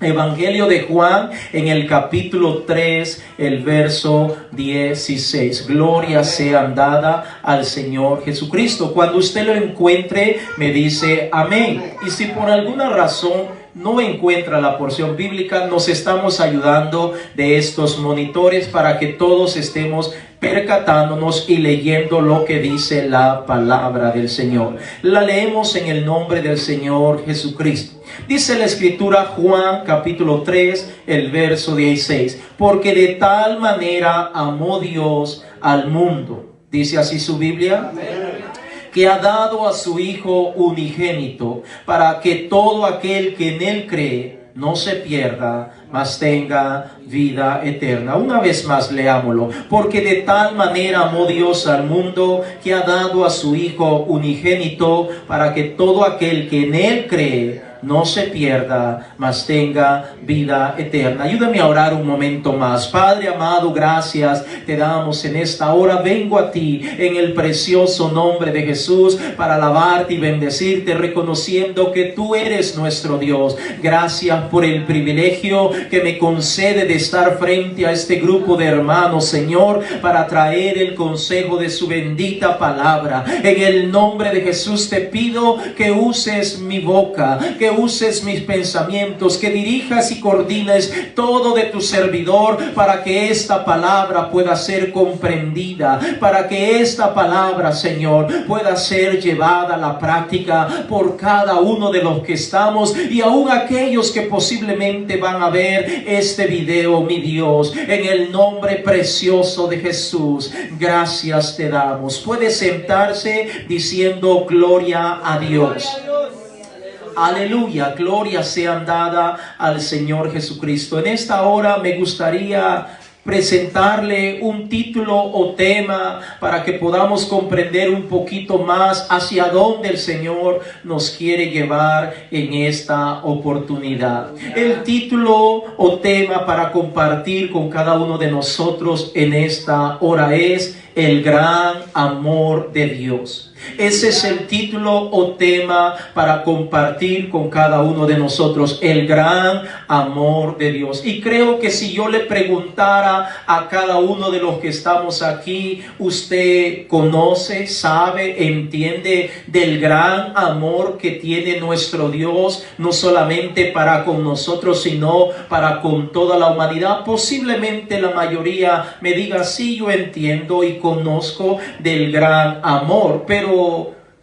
Evangelio de Juan en el capítulo 3, el verso 16. Gloria sea dada al Señor Jesucristo. Cuando usted lo encuentre, me dice amén. Y si por alguna razón no encuentra la porción bíblica, nos estamos ayudando de estos monitores para que todos estemos percatándonos y leyendo lo que dice la palabra del Señor. La leemos en el nombre del Señor Jesucristo. Dice la Escritura, Juan capítulo 3, el verso 16. Porque de tal manera amó Dios al mundo. Dice así su Biblia. Que ha dado a su Hijo unigénito, para que todo aquel que en Él cree no se pierda, mas tenga vida eterna. Una vez más leámoslo. Porque de tal manera amó Dios al mundo, que ha dado a su Hijo unigénito, para que todo aquel que en Él cree no se pierda, mas tenga vida eterna. Ayúdame a orar un momento más. Padre amado, gracias te damos en esta hora. Vengo a ti en el precioso nombre de Jesús para alabarte y bendecirte, reconociendo que tú eres nuestro Dios. Gracias por el privilegio que me concede de estar frente a este grupo de hermanos, Señor, para traer el consejo de su bendita palabra. En el nombre de Jesús te pido que uses mi boca, que uses mis pensamientos, que dirijas y coordines todo de tu servidor para que esta palabra pueda ser comprendida, para que esta palabra, Señor, pueda ser llevada a la práctica por cada uno de los que estamos y aún aquellos que posiblemente van a ver este video, mi Dios. En el nombre precioso de Jesús, gracias te damos. Puede sentarse diciendo gloria a Dios. Aleluya, gloria sea dada al Señor Jesucristo. En esta hora me gustaría presentarle un título o tema para que podamos comprender un poquito más hacia dónde el Señor nos quiere llevar en esta oportunidad. El título o tema para compartir con cada uno de nosotros en esta hora es el gran amor de Dios. Ese es el título o tema para compartir con cada uno de nosotros, el gran amor de Dios. Y creo que si yo le preguntara a cada uno de los que estamos aquí, usted conoce, sabe, entiende del gran amor que tiene nuestro Dios, no solamente para con nosotros, sino para con toda la humanidad. Posiblemente la mayoría me diga, sí, yo entiendo y conozco del gran amor, pero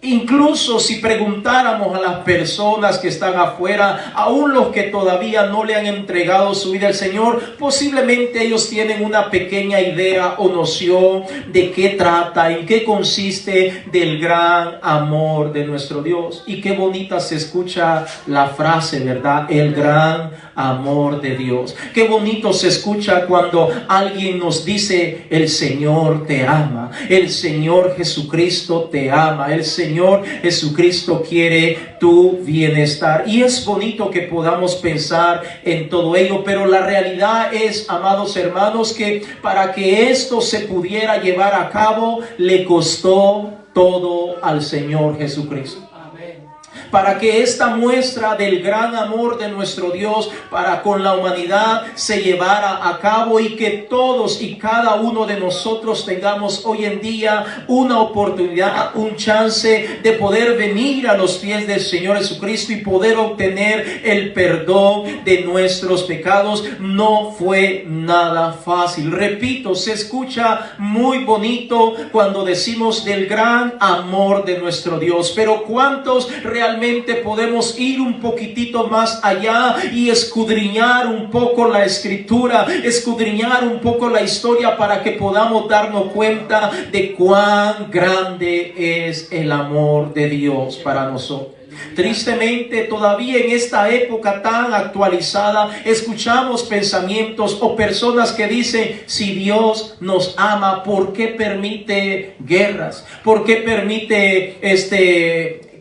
incluso si preguntáramos a las personas que están afuera, aún los que todavía no le han entregado su vida al Señor, posiblemente ellos tienen una pequeña idea o noción de qué trata, en qué consiste del gran amor de nuestro Dios. Y qué bonita se escucha la frase, ¿verdad? El gran amor de Dios. Qué bonito se escucha cuando alguien nos dice, el Señor te ama, el Señor Jesucristo te ama, el Señor Jesucristo quiere tu bienestar. Y es bonito que podamos pensar en todo ello, pero la realidad es, amados hermanos, que para que esto se pudiera llevar a cabo, le costó todo al Señor Jesucristo. Para que esta muestra del gran amor de nuestro Dios para con la humanidad se llevara a cabo y que todos y cada uno de nosotros tengamos hoy en día una oportunidad, un chance de poder venir a los pies del Señor Jesucristo y poder obtener el perdón de nuestros pecados, no fue nada fácil. Repito, se escucha muy bonito cuando decimos del gran amor de nuestro Dios, pero ¿cuántos realmente podemos ir un poquitito más allá y escudriñar un poco la Escritura, escudriñar un poco la historia para que podamos darnos cuenta de cuán grande es el amor de Dios para nosotros? Tristemente, todavía en esta época tan actualizada, escuchamos pensamientos o personas que dicen, si Dios nos ama, ¿por qué permite guerras? ¿Por qué permite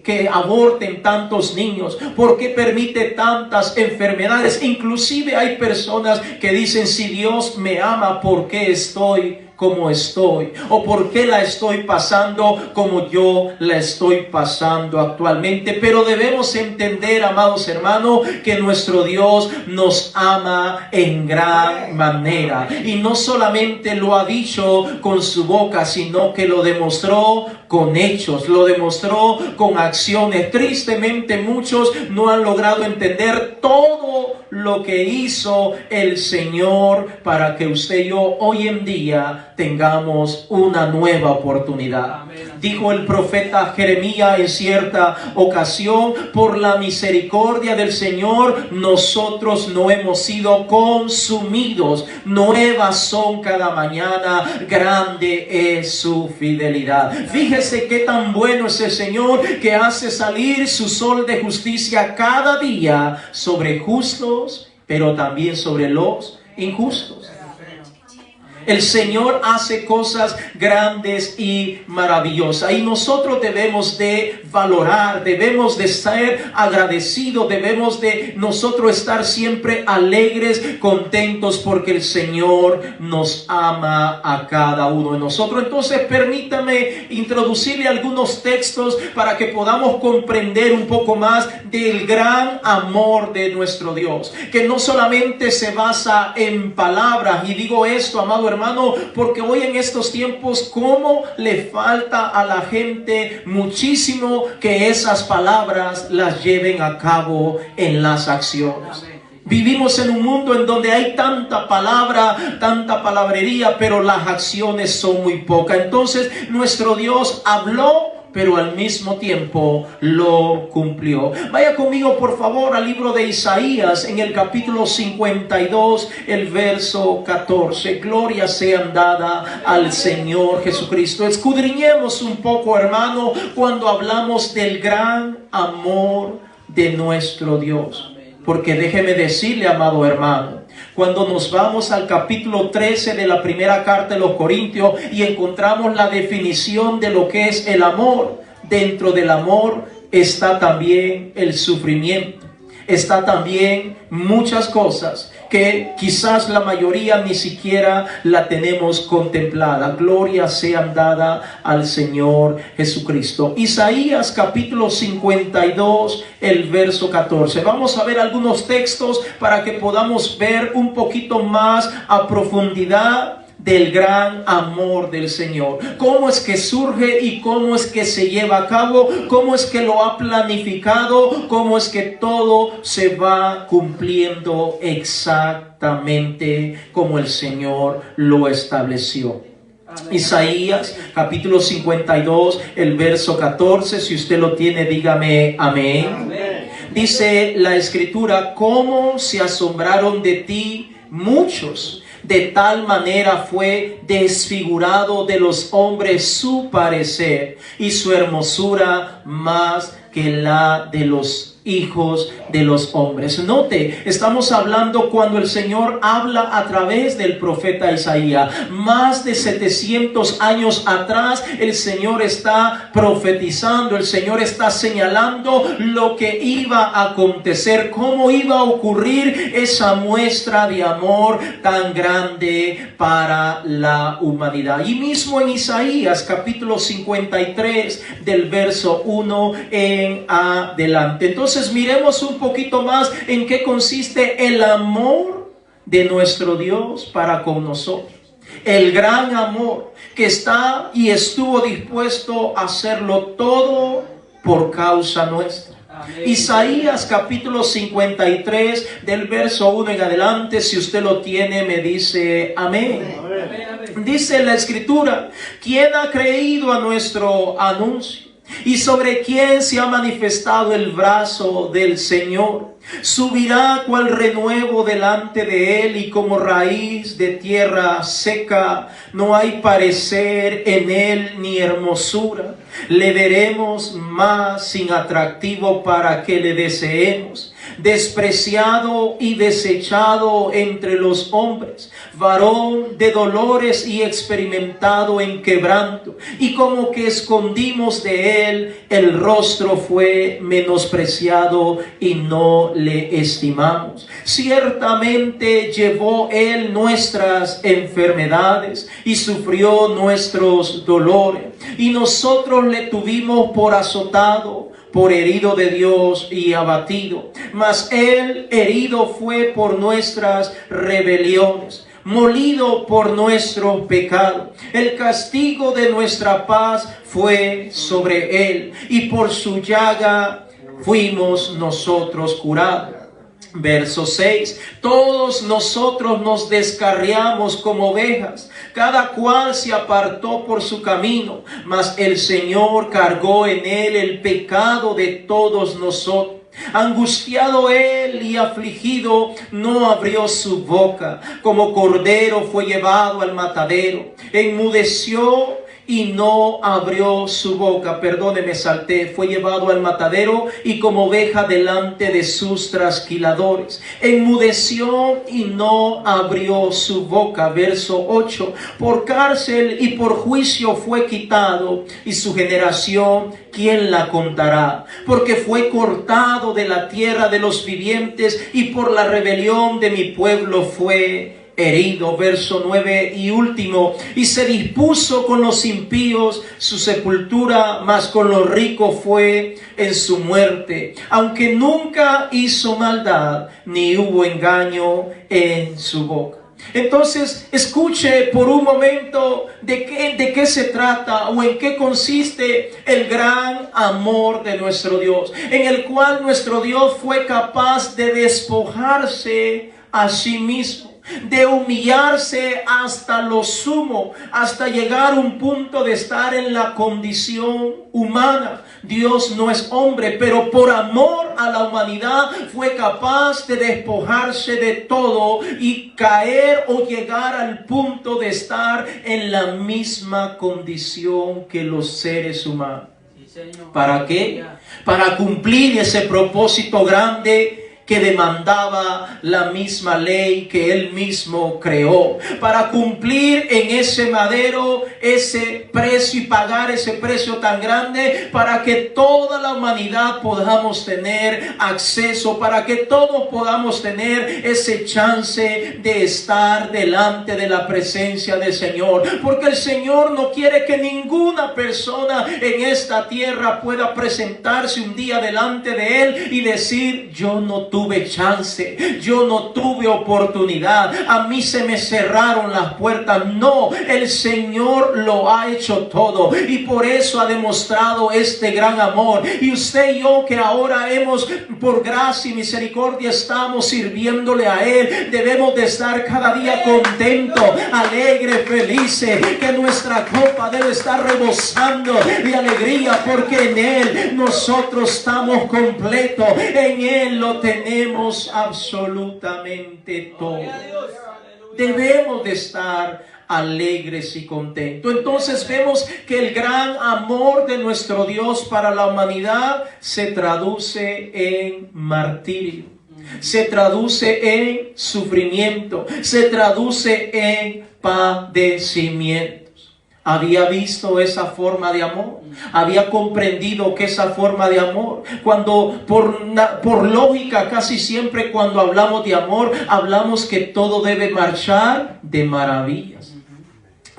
que aborten tantos niños? ¿Por qué permite tantas enfermedades? Inclusive hay personas que dicen, si Dios me ama, ¿por qué estoy como estoy, o por qué la estoy pasando como yo la estoy pasando actualmente. Pero debemos entender, amados hermanos, que nuestro Dios nos ama en gran manera, y no solamente lo ha dicho con su boca, sino que lo demostró con hechos, lo demostró con acciones. Tristemente muchos no han logrado entender todo lo que hizo el Señor para que usted y yo hoy en día tengamos una nueva oportunidad. Dijo el profeta Jeremías en cierta ocasión: por la misericordia del Señor nosotros no hemos sido consumidos, nuevas son cada mañana, grande es su fidelidad. Fíjese qué tan bueno es el Señor, que hace salir su sol de justicia cada día sobre justos, pero también sobre los injustos. El Señor hace cosas grandes y maravillosas, y nosotros debemos de valorar, debemos de ser agradecidos, debemos de nosotros estar siempre alegres, contentos, porque el Señor nos ama a cada uno de nosotros. Entonces permítame introducirle algunos textos para que podamos comprender un poco más del gran amor de nuestro Dios, que no solamente se basa en palabras. Y digo esto, amado hermano, porque hoy en estos tiempos, cómo le falta a la gente muchísimo que esas palabras las lleven a cabo en las acciones. Vivimos en un mundo en donde hay tanta palabra, tanta palabrería, pero las acciones son muy pocas. Entonces nuestro Dios habló, pero al mismo tiempo lo cumplió. Vaya conmigo por favor al libro de Isaías, en el capítulo 52, el verso 14. Gloria sea dada al Señor Jesucristo. Escudriñemos un poco, hermano, cuando hablamos del gran amor de nuestro Dios. Porque déjeme decirle, amado hermano, cuando nos vamos al capítulo 13 de la primera carta de los Corintios y encontramos la definición de lo que es el amor, dentro del amor está también el sufrimiento, está también muchas cosas que quizás la mayoría ni siquiera la tenemos contemplada. Gloria sea dada al Señor Jesucristo. Isaías capítulo 52, el verso 14. Vamos a ver algunos textos para que podamos ver un poquito más a profundidad del gran amor del Señor. Cómo es que surge y cómo es que se lleva a cabo, cómo es que lo ha planificado, cómo es que todo se va cumpliendo exactamente como el Señor lo estableció. Amén. Isaías capítulo 52, el verso 14. Si usted lo tiene, dígame amén. Amén. Dice la Escritura: cómo se asombraron de ti muchos, de tal manera fue desfigurado de los hombres su parecer, y su hermosura más que la de los hijos de los hombres. Note, estamos hablando cuando el Señor habla a través del profeta Isaías. Más de 700 años atrás, el Señor está profetizando, el Señor está señalando lo que iba a acontecer, cómo iba a ocurrir esa muestra de amor tan grande para la humanidad. Y mismo en Isaías capítulo 53, del verso 1 en adelante. Entonces miremos un poquito más en qué consiste el amor de nuestro Dios para con nosotros. El gran amor que está y estuvo dispuesto a hacerlo todo por causa nuestra. Amén. Isaías capítulo 53, del verso 1 en adelante. Si usted lo tiene, me dice amén. Amén. Dice la Escritura: ¿quién ha creído a nuestro anuncio? ¿Y sobre quién se ha manifestado el brazo del Señor? Subirá cual renuevo delante de él, y como raíz de tierra seca, no hay parecer en él ni hermosura. Le veremos más sin atractivo para que le deseemos. Despreciado y desechado entre los hombres, varón de dolores y experimentado en quebranto, y como que escondimos de él el rostro, fue menospreciado y no le estimamos. Ciertamente llevó él nuestras enfermedades y sufrió nuestros dolores, y nosotros le tuvimos por azotado, por herido de Dios y abatido. Mas él herido fue por nuestras rebeliones, molido por nuestro pecado. El castigo de nuestra paz fue sobre él, y por su llaga fuimos nosotros curados. Verso 6. Todos nosotros nos descarriamos como ovejas, cada cual se apartó por su camino, mas el Señor cargó en él el pecado de todos nosotros. Angustiado él y afligido, no abrió su boca. Como cordero fue llevado al matadero, enmudeció y no abrió su boca. Perdóneme, salté. Fue llevado al matadero y como oveja delante de sus trasquiladores. Enmudeció y no abrió su boca. Verso 8. Por cárcel y por juicio fue quitado, y su generación, ¿quién la contará? Porque fue cortado de la tierra de los vivientes, y por la rebelión de mi pueblo fue herido. Verso 9 y último. Y se dispuso con los impíos su sepultura, mas con los ricos fue en su muerte, aunque nunca hizo maldad, ni hubo engaño en su boca. Entonces, escuche por un momento de qué se trata o en qué consiste el gran amor de nuestro Dios, en el cual nuestro Dios fue capaz de despojarse a sí mismo, de humillarse hasta lo sumo, hasta llegar a un punto de estar en la condición humana. Dios no es hombre, pero por amor a la humanidad fue capaz de despojarse de todo y caer o llegar al punto de estar en la misma condición que los seres humanos. ¿Para qué? Para cumplir ese propósito grande que demandaba la misma ley que él mismo creó, para cumplir en ese madero ese precio y pagar ese precio tan grande, para que toda la humanidad podamos tener acceso, para que todos podamos tener ese chance de estar delante de la presencia del Señor, porque el Señor no quiere que ninguna persona en esta tierra pueda presentarse un día delante de él y decir: yo no tuve chance, yo no tuve oportunidad, a mí se me cerraron las puertas. No, el Señor lo ha hecho todo, y por eso ha demostrado este gran amor. Y usted y yo, que ahora por gracia y misericordia estamos sirviéndole a él, debemos de estar cada día contentos, alegres, felices, que nuestra copa debe estar rebosando de alegría, porque en él nosotros estamos completos, en él lo tenemos absolutamente todo. Debemos de estar alegres y contentos. Entonces vemos que el gran amor de nuestro Dios para la humanidad se traduce en martirio, se traduce en sufrimiento, se traduce en padecimiento. Había visto esa forma de amor, había comprendido que esa forma de amor, cuando por lógica casi siempre cuando hablamos de amor, hablamos que todo debe marchar de maravillas.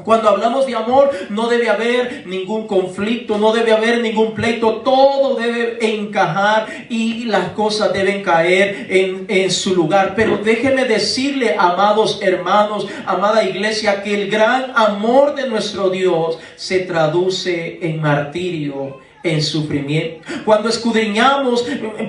Cuando hablamos de amor no debe haber ningún conflicto, no debe haber ningún pleito, todo debe encajar y las cosas deben caer en su lugar. Pero déjenme decirle, amados hermanos, amada iglesia, que el gran amor de nuestro Dios se traduce en martirio, en sufrimiento. Cuando escudriñamos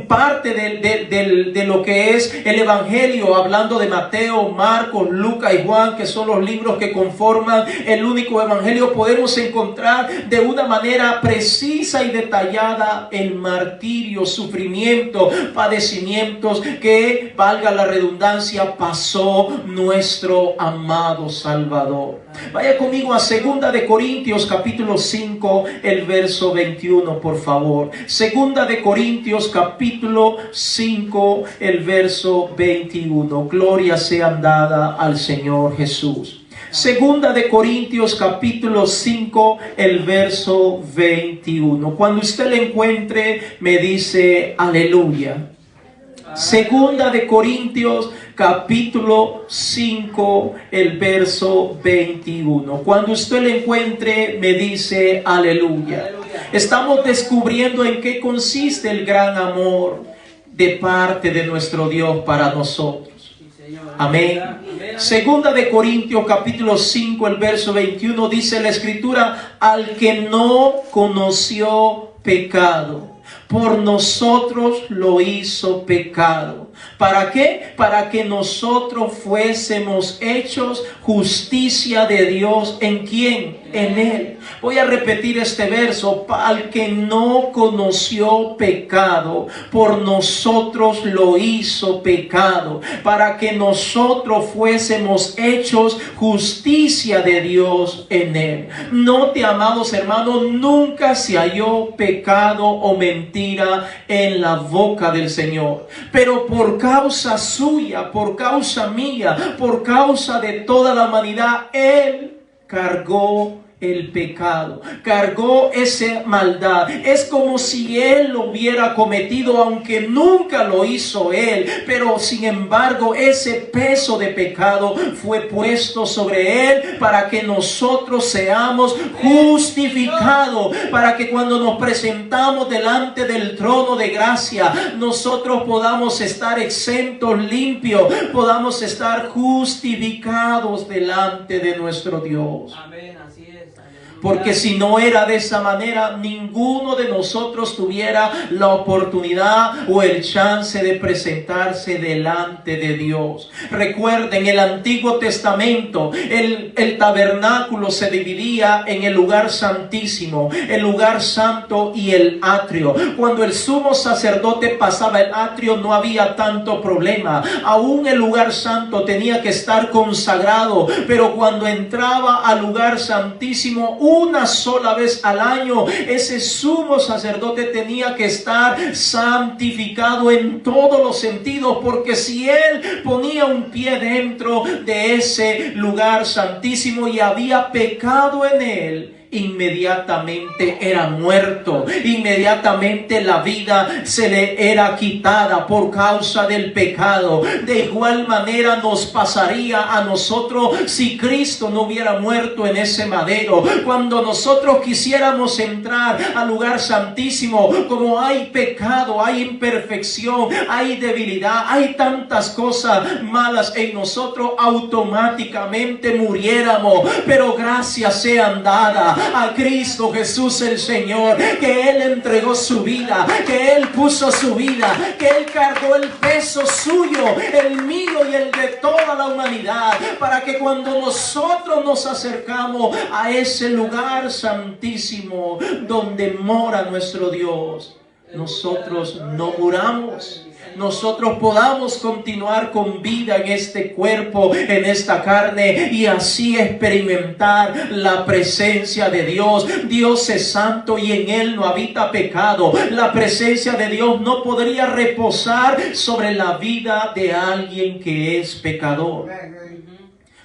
parte de lo que es el Evangelio, hablando de Mateo, Marcos, Lucas y Juan, que son los libros que conforman el único Evangelio, podemos encontrar de una manera precisa y detallada el martirio, sufrimiento, padecimientos que, valga la redundancia, pasó nuestro amado Salvador. Vaya conmigo a 2 de Corintios capítulo 5, el verso 21, por favor. 2 de Corintios capítulo 5, el verso 21. Gloria sea dada al Señor Jesús. 2 de Corintios capítulo 5, el verso 21. Cuando usted lo encuentre, me dice aleluya. 2 de Corintios capítulo 5, el verso 21. Cuando usted lo encuentre, me dice aleluya. Estamos descubriendo en qué consiste el gran amor de parte de nuestro Dios para nosotros. Amén. 2 de Corintios capítulo 5, el verso 21, dice la Escritura: al que no conoció pecado, por nosotros lo hizo pecado. ¿Para qué? Para que nosotros fuésemos hechos justicia de Dios. ¿En quién? En Él. Voy a repetir este verso: al que no conoció pecado, por nosotros lo hizo pecado, para que nosotros fuésemos hechos justicia de Dios en Él. Note, amados hermanos, nunca se halló pecado o mentira en la boca del Señor, pero por causa suya, por causa mía, por causa de toda la humanidad, Él cargó el pecado, cargó esa maldad. Es como si Él lo hubiera cometido, aunque nunca lo hizo Él, pero sin embargo ese peso de pecado fue puesto sobre Él para que nosotros seamos justificados, para que cuando nos presentamos delante del trono de gracia, nosotros podamos estar exentos, limpios, podamos estar justificados delante de nuestro Dios. Amén, así es. Porque si no era de esa manera, ninguno de nosotros tuviera la oportunidad o el chance de presentarse delante de Dios. Recuerden, el Antiguo Testamento, el tabernáculo se dividía en el lugar santísimo, el lugar santo y el atrio. Cuando el sumo sacerdote pasaba el atrio, no había tanto problema. Aún el lugar santo tenía que estar consagrado, pero cuando entraba al lugar santísimo, una sola vez al año, ese sumo sacerdote tenía que estar santificado en todos los sentidos, porque si él ponía un pie dentro de ese lugar santísimo y había pecado en él, inmediatamente era muerto, inmediatamente la vida se le era quitada por causa del pecado. De igual manera nos pasaría a nosotros si Cristo no hubiera muerto en ese madero. Cuando nosotros quisiéramos entrar al lugar santísimo, como hay pecado, hay imperfección, hay debilidad, hay tantas cosas malas en nosotros, automáticamente muriéramos. Pero gracias sean dadas a Cristo Jesús el Señor, que Él entregó su vida, que Él puso su vida, que Él cargó el peso suyo, el mío y el de toda la humanidad, para que cuando nosotros nos acercamos a ese lugar santísimo donde mora nuestro Dios, nosotros no muramos, nosotros podamos continuar con vida en este cuerpo, en esta carne, y así experimentar la presencia de Dios. Dios es santo y en Él no habita pecado. La presencia de Dios no podría reposar sobre la vida de alguien que es pecador.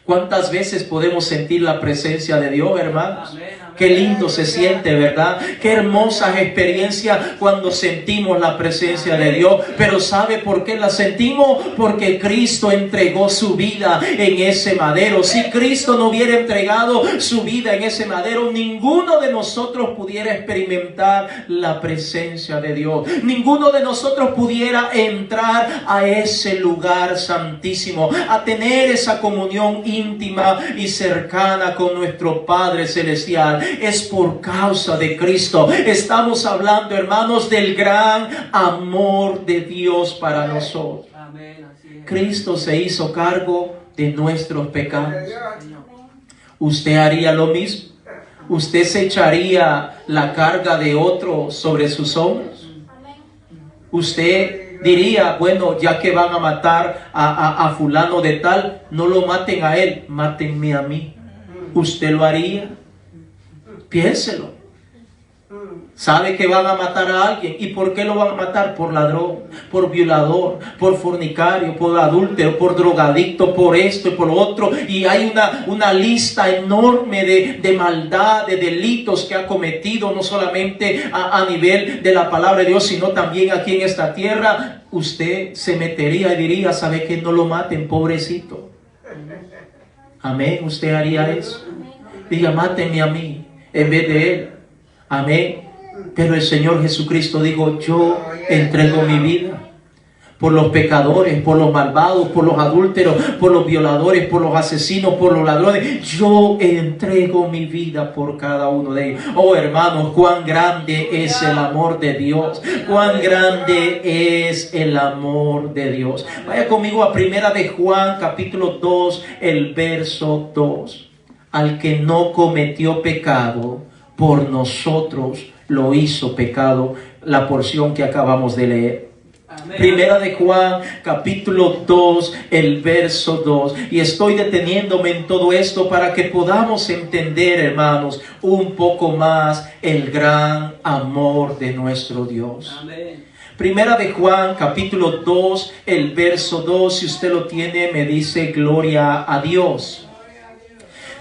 ¿Cuántas veces podemos sentir la presencia de Dios, hermanos? Qué lindo se siente, ¿verdad? Qué hermosas experiencias cuando sentimos la presencia de Dios. Pero ¿sabe por qué la sentimos? Porque Cristo entregó su vida en ese madero. Si Cristo no hubiera entregado su vida en ese madero, ninguno de nosotros pudiera experimentar la presencia de Dios. Ninguno de nosotros pudiera entrar a ese lugar santísimo, a tener esa comunión íntima y cercana con nuestro Padre Celestial. es por causa de Cristo. Estamos hablando, hermanos, del gran amor de Dios para nosotros. Cristo se hizo cargo de nuestros pecados. ¿Usted haría lo mismo? ¿Usted se echaría la carga de otro sobre sus hombros? ¿Usted diría, bueno, ya que van a matar a fulano de tal, no lo maten a él, mátenme a mí? ¿Usted lo haría? Piénselo. Sabe que van a matar a alguien. ¿Y por qué lo van a matar? Por ladrón, por violador, por fornicario, por adúltero, por drogadicto, por esto y por lo otro. Y hay una lista enorme de maldad, de delitos que ha cometido, no solamente a nivel de la palabra de Dios, sino también aquí en esta tierra. Usted se metería y diría, ¿sabe que no lo maten, pobrecito? Amén. ¿Usted haría eso? Diga, mátenme a mí en vez de él. Amén. Pero el Señor Jesucristo dijo, yo entrego mi vida por los pecadores, por los malvados, por los adúlteros, por los violadores, por los asesinos, por los ladrones. Yo entrego mi vida por cada uno de ellos. Oh, hermanos, cuán grande es el amor de Dios. Cuán grande es el amor de Dios. Vaya conmigo a Primera de Juan, capítulo 2, el verso 2. Al que no cometió pecado, por nosotros lo hizo pecado. La porción que acabamos de leer. Amén. Primera de Juan, capítulo 2, el verso 2. Y estoy deteniéndome en todo esto para que podamos entender, hermanos, un poco más el gran amor de nuestro Dios. Amén. Primera de Juan, capítulo 2, el verso 2. Si usted lo tiene, me dice gloria a Dios.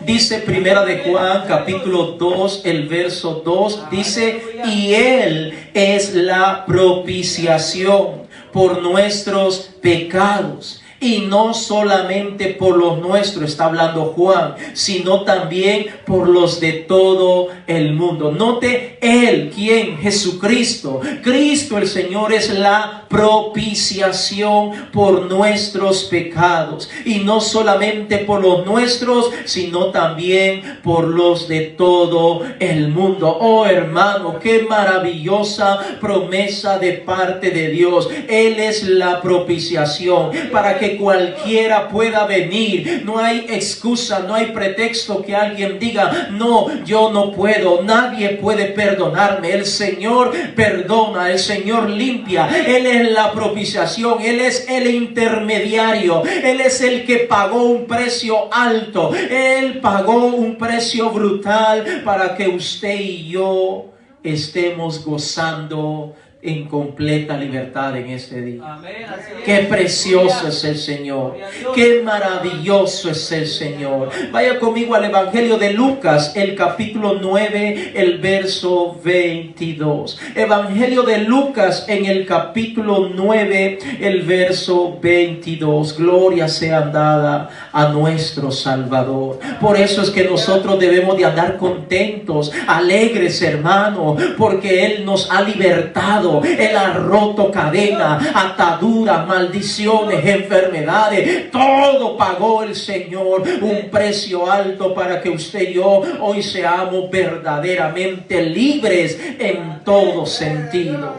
Dice Primera de Juan, capítulo 2, el verso 2, dice, y Él es la propiciación por nuestros pecados. Y no solamente por los nuestros, está hablando Juan, sino también por los de todo el mundo. Note Él, ¿quién? Jesucristo. Cristo el Señor es la propiciación por nuestros pecados. Y no solamente por los nuestros, sino también por los de todo el mundo. Oh, hermano, qué maravillosa promesa de parte de Dios. Él es la propiciación para que cualquiera pueda venir. No hay excusa, no hay pretexto que alguien diga, no, yo no puedo, nadie puede perdonarme. El Señor perdona, el Señor limpia. Él es la propiciación, Él es el intermediario, Él es el que pagó un precio alto. Él pagó un precio brutal para que usted y yo estemos gozando en completa libertad en este día. Amén. Qué precioso es el Señor. Qué maravilloso es el Señor. Vaya conmigo al Evangelio de Lucas, el capítulo 9, el verso 22. Evangelio de Lucas en el capítulo 9, el verso 22. Gloria sea dada a nuestro Salvador. Por eso es que nosotros debemos de andar contentos, alegres, hermano, porque Él nos ha libertado. Él ha roto cadenas, ataduras, maldiciones, enfermedades. Todo pagó el Señor, un precio alto para que usted y yo hoy seamos verdaderamente libres en todo sentido.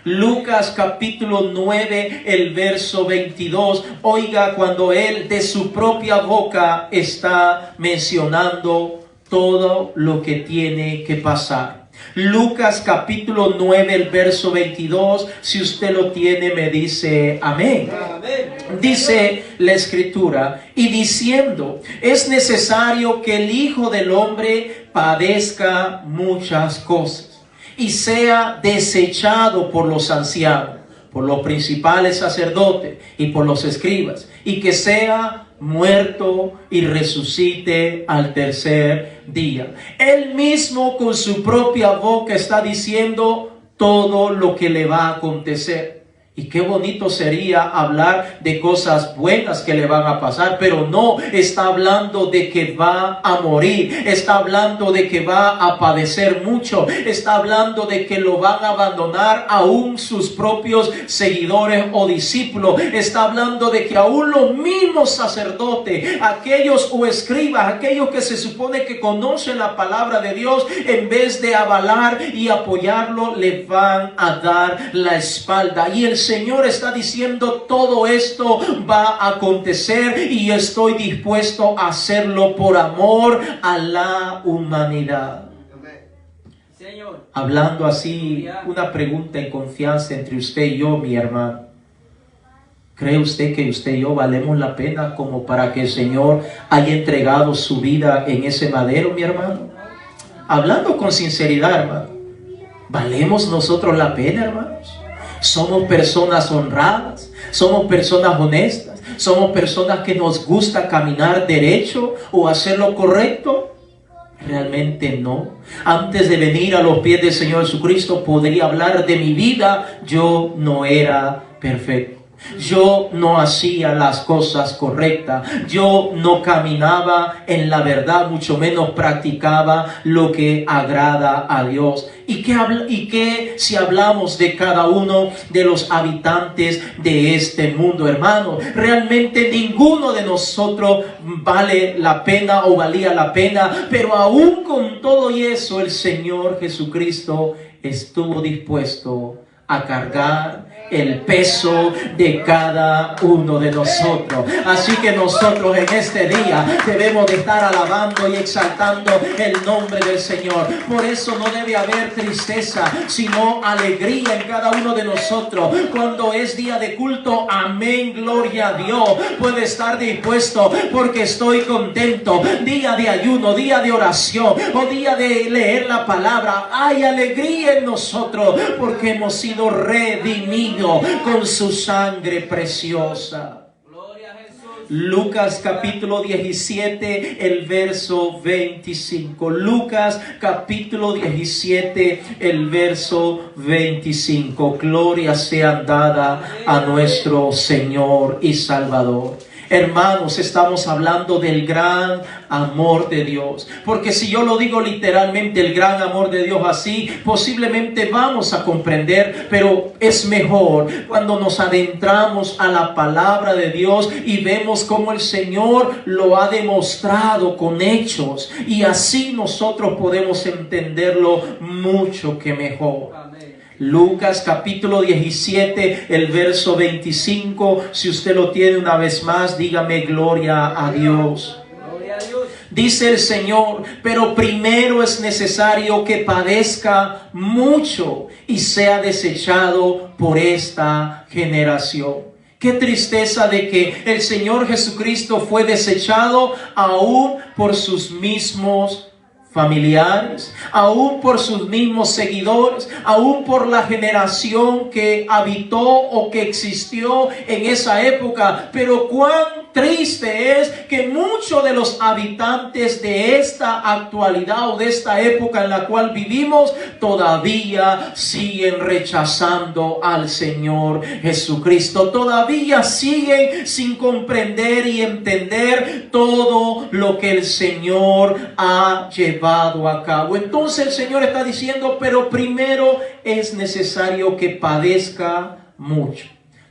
Lucas capítulo 9, el verso 22. Oiga, cuando Él de su propia boca está mencionando todo lo que tiene que pasar. Lucas capítulo 9, el verso 22. Si usted lo tiene, me dice amén. Amén. Dice la escritura, y diciendo, es necesario que el Hijo del Hombre padezca muchas cosas y sea desechado por los ancianos, por los principales sacerdotes y por los escribas, y que sea muerto y resucite al tercer día. Él mismo con su propia boca está diciendo todo lo que le va a acontecer. Y qué bonito sería hablar de cosas buenas que le van a pasar, pero no, está hablando de que va a morir, está hablando de que va a padecer mucho, está hablando de que lo van a abandonar aún sus propios seguidores o discípulos, está hablando de que aún los mismos sacerdotes, aquellos o escribas, aquellos que se supone que conocen la palabra de Dios, en vez de avalar y apoyarlo, le van a dar la espalda. Y el Señor está diciendo: todo esto va a acontecer y estoy dispuesto a hacerlo por amor a la humanidad. Señor. Hablando así, una pregunta en confianza entre usted y yo, mi hermano. ¿Cree usted que usted y yo valemos la pena como para que el Señor haya entregado su vida en ese madero, mi hermano? Hablando con sinceridad, hermano, ¿valemos nosotros la pena, hermanos? Somos personas honradas, somos personas honestas, somos personas que nos gusta caminar derecho o hacer lo correcto. Realmente no. Antes de venir a los pies del Señor Jesucristo, podría hablar de mi vida. Yo no era perfecto. Yo no hacía las cosas correctas, yo no caminaba en la verdad, mucho menos practicaba lo que agrada a Dios. ¿Y qué si hablamos de cada uno de los habitantes de este mundo, hermano? Realmente ninguno de nosotros vale la pena o valía la pena, pero aún con todo y eso, el Señor Jesucristo estuvo dispuesto a cargar el peso de cada uno de nosotros. Así que nosotros en este día debemos de estar alabando y exaltando el nombre del Señor. Por eso no debe haber tristeza, sino alegría en cada uno de nosotros. Cuando es día de culto, amén, gloria a Dios, puede estar dispuesto porque estoy contento. Día de ayuno, día de oración o día de leer la palabra, hay alegría en nosotros porque hemos sido redimidos con su sangre preciosa. Lucas capítulo 17, el verso 25. Lucas capítulo 17, el verso 25. Gloria sea dada a nuestro Señor y Salvador. Hermanos, estamos hablando del gran amor de Dios, porque si yo lo digo literalmente, el gran amor de Dios así, posiblemente vamos a comprender, pero es mejor cuando nos adentramos a la palabra de Dios y vemos cómo el Señor lo ha demostrado con hechos, y así nosotros podemos entenderlo mucho que mejor. Amén. Lucas capítulo 17, el verso 25. Si usted lo tiene una vez más, dígame gloria a Dios. Gloria a Dios. Dice el Señor: pero primero es necesario que padezca mucho y sea desechado por esta generación. Qué tristeza de que el Señor Jesucristo fue desechado aún por sus mismos familiares, aún por sus mismos seguidores, aún por la generación que habitó o que existió en esa época. Pero cuán triste es que muchos de los habitantes de esta actualidad o de esta época en la cual vivimos todavía siguen rechazando al Señor Jesucristo, todavía siguen sin comprender y entender todo lo que el Señor ha llevado a cabo. Entonces el Señor está diciendo: pero primero es necesario que padezca mucho,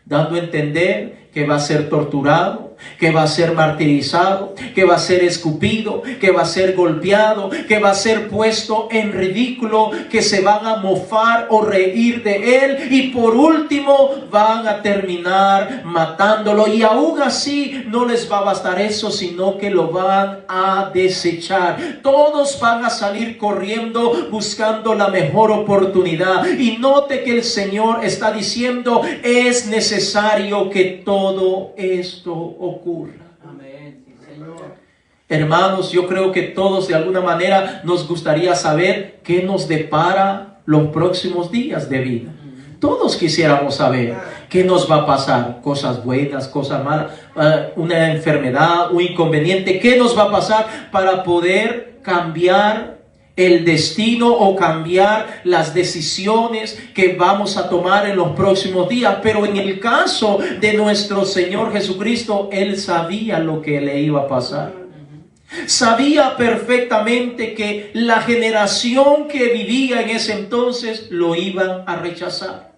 dando a entender que va a ser torturado, que va a ser martirizado, que va a ser escupido, que va a ser golpeado, que va a ser puesto en ridículo, que se van a mofar o reír de él, y por último van a terminar matándolo. Y aún así no les va a bastar eso, sino que lo van a desechar. Todos van a salir corriendo buscando la mejor oportunidad. Y note que el Señor está diciendo: es necesario que todo esto ocurra. Amén. Sí, Señor. Hermanos, yo creo que todos de alguna manera nos gustaría saber qué nos depara los próximos días de vida. Todos quisiéramos saber qué nos va a pasar, cosas buenas, cosas malas, una enfermedad, un inconveniente, qué nos va a pasar para poder cambiar el destino o cambiar las decisiones que vamos a tomar en los próximos días. Pero en el caso de nuestro Señor Jesucristo, Él sabía lo que le iba a pasar. Sabía perfectamente que la generación que vivía en ese entonces lo iban a rechazar.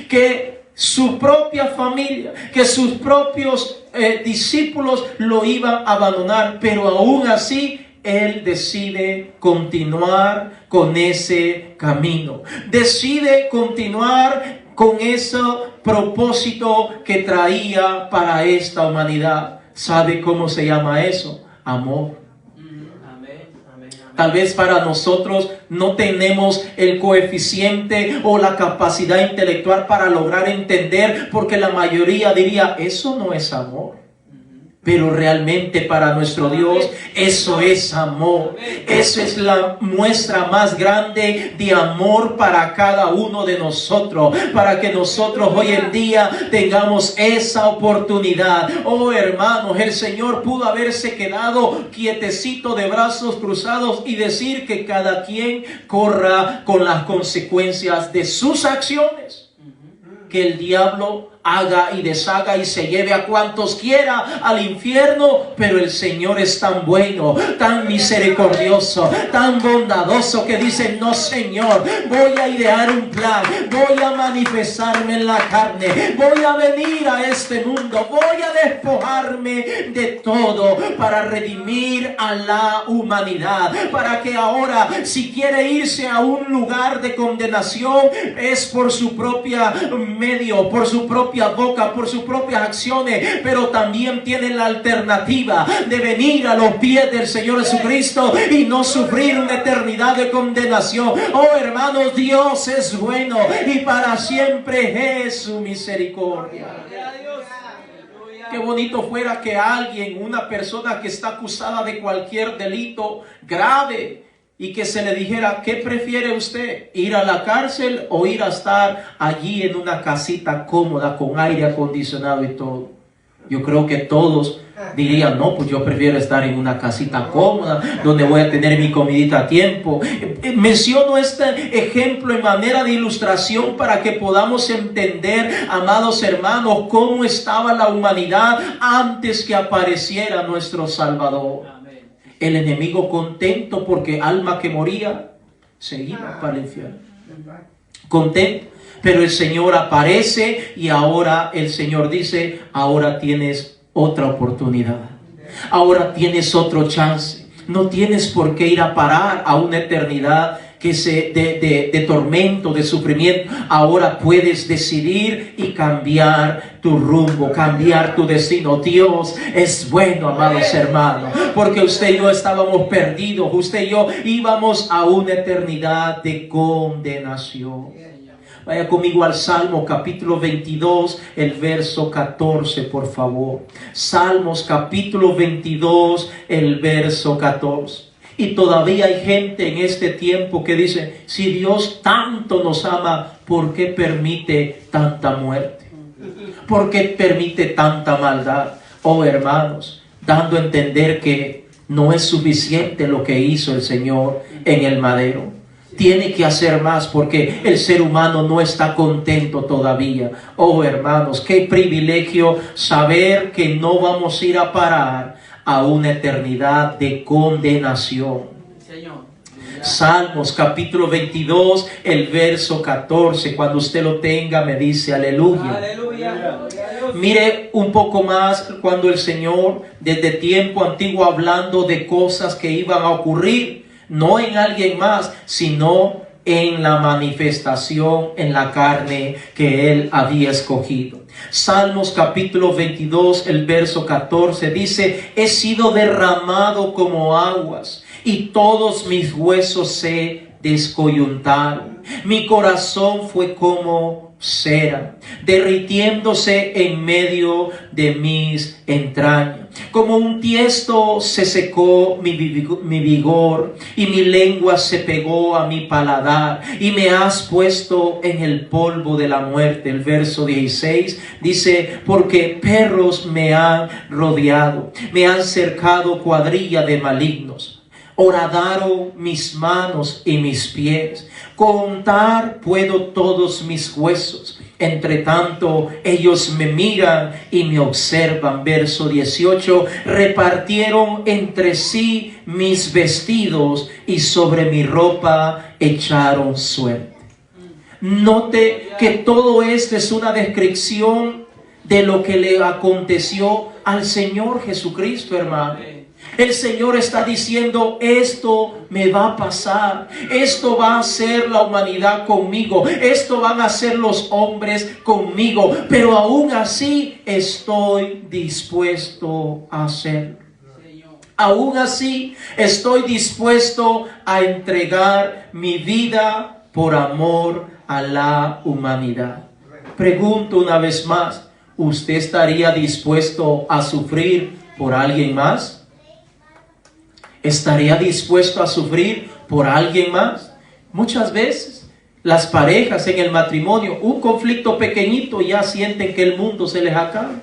Que su propia familia, que sus propios discípulos lo iban a abandonar. Pero aún así, Él decide continuar con ese camino. Decide continuar con ese propósito que traía para esta humanidad. ¿Sabe cómo se llama eso? Amor. Tal vez para nosotros no tenemos el coeficiente o la capacidad intelectual para lograr entender, porque la mayoría diría, eso no es amor. Pero realmente para nuestro Dios eso es amor. Eso es la muestra más grande de amor para cada uno de nosotros. Para que nosotros hoy en día tengamos esa oportunidad. Oh hermanos, el Señor pudo haberse quedado quietecito de brazos cruzados y decir que cada quien corra con las consecuencias de sus acciones. Que el diablo haga y deshaga y se lleve a cuantos quiera al infierno, pero el Señor es tan bueno, tan misericordioso, tan bondadoso que dice, no Señor, voy a idear un plan, voy a manifestarme en la carne, voy a venir a este mundo, voy a despojarme de todo para redimir a la humanidad, para que ahora si quiere irse a un lugar de condenación es por su propia medio, por su propia boca, por sus propias acciones, pero también tiene la alternativa de venir a los pies del Señor Jesucristo y no sufrir una eternidad de condenación. Oh hermanos, Dios es bueno y para siempre es su misericordia. Qué bonito fuera que alguien, una persona que está acusada de cualquier delito grave, y que se le dijera, ¿qué prefiere usted? ¿Ir a la cárcel o ir a estar allí en una casita cómoda con aire acondicionado y todo? Yo creo que todos dirían, no, pues yo prefiero estar en una casita cómoda, donde voy a tener mi comidita a tiempo. Menciono este ejemplo en manera de ilustración para que podamos entender, amados hermanos, cómo estaba la humanidad antes que apareciera nuestro Salvador. El enemigo contento porque alma que moría se iba para el infierno. Contento. Pero el Señor aparece y ahora el Señor dice, ahora tienes otra oportunidad. Ahora tienes otro chance. No tienes por qué ir a parar a una eternidad de tormento, de sufrimiento. Ahora puedes decidir y cambiar tu rumbo, cambiar tu destino. Dios es bueno, amados hermanos, porque usted y yo estábamos perdidos. Usted y yo íbamos a una eternidad de condenación. Vaya conmigo al Salmo capítulo 22, el verso 14, por favor. Salmos capítulo 22, el verso 14. Y todavía hay gente en este tiempo que dice, si Dios tanto nos ama, ¿por qué permite tanta muerte? ¿Por qué permite tanta maldad? Oh hermanos, dando a entender que no es suficiente lo que hizo el Señor en el madero. Tiene que hacer más porque el ser humano no está contento todavía. Oh hermanos, qué privilegio saber que no vamos a ir a parar a una eternidad de condenación. Señor. Salmos capítulo 22, el verso 14. Cuando usted lo tenga me dice aleluya. Aleluya. Mire un poco más cuando el Señor desde tiempo antiguo hablando de cosas que iban a ocurrir, no en alguien más, sino en la manifestación en la carne que Él había escogido. Salmos capítulo 22, el verso 14 dice, he sido derramado como aguas y todos mis huesos se descoyuntaron. Mi corazón fue como cera, derritiéndose en medio de mis entrañas. Como un tiesto se secó mi vigor y mi lengua se pegó a mi paladar y me has puesto en el polvo de la muerte. El verso 16 dice, porque perros me han rodeado, me han cercado cuadrilla de malignos. Horadaron mis manos y mis pies, contar puedo todos mis huesos. Entre tanto, ellos me miran y me observan. Verso 18, repartieron entre sí mis vestidos y sobre mi ropa echaron suerte. Note que todo esto es una descripción de lo que le aconteció al Señor Jesucristo, hermano. El Señor está diciendo, esto me va a pasar, esto va a ser la humanidad conmigo, esto van a ser los hombres conmigo, pero aún así estoy dispuesto a hacerlo. Aún así estoy dispuesto a entregar mi vida por amor a la humanidad. Pregunto una vez más, ¿usted estaría dispuesto a sufrir por alguien más? ¿Estaría dispuesto a sufrir por alguien más? Muchas veces las parejas en el matrimonio, un conflicto pequeñito, ya sienten que el mundo se les acaba.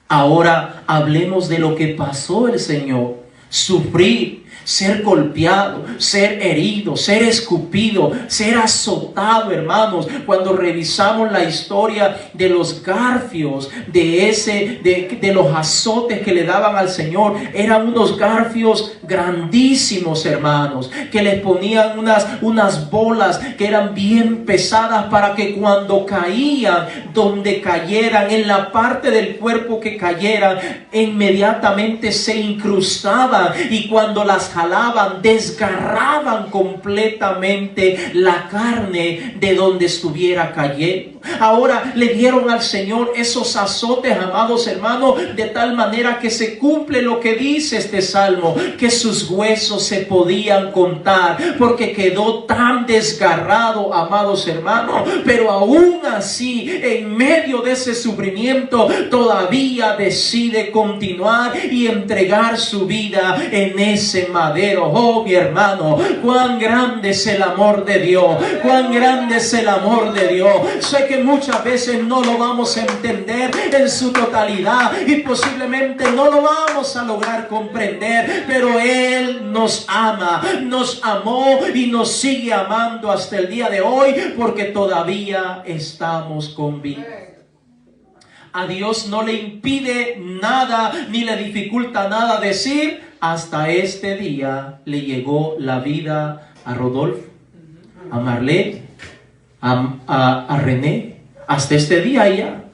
Ahora hablemos de lo que pasó el Señor. Sufrir, ser golpeado, ser herido, ser escupido, ser azotado, hermanos. Cuando revisamos la historia de los garfios, de los azotes que le daban al Señor, eran unos garfios grandísimos, hermanos, que les ponían unas bolas que eran bien pesadas para que cuando caían, donde cayeran, en la parte del cuerpo que cayeran, inmediatamente se incrustaban, y cuando las jalaban, desgarraban completamente la carne de donde estuviera cayendo. Ahora le dieron al Señor esos azotes, amados hermanos, de tal manera que se cumple lo que dice este salmo, que sus huesos se podían contar, porque quedó tan desgarrado, amados hermanos. Pero aún así, en medio de ese sufrimiento, todavía decide continuar y entregar su vida en ese madero. Oh, mi hermano, cuán grande es el amor de Dios, cuán grande es el amor de Dios. Sé que muchas veces no lo vamos a entender en su totalidad y posiblemente no lo vamos a lograr comprender, pero Él nos ama, nos amó y nos sigue amando hasta el día de hoy, porque todavía estamos con vida. A Dios no le impide nada ni le dificulta nada decir, hasta este día le llegó la vida a Rodolfo, a Marlene, a René. Hasta este día ya.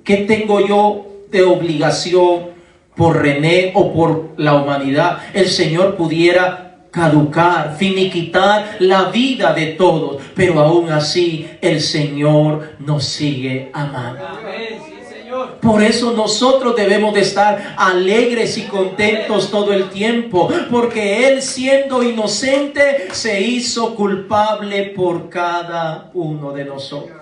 ¿Qué tengo yo de obligación por René o por la humanidad? El Señor pudiera caducar, finiquitar la vida de todos, pero aún así el Señor nos sigue amando. Por eso nosotros debemos de estar alegres y contentos todo el tiempo, porque Él, siendo inocente, se hizo culpable por cada uno de nosotros.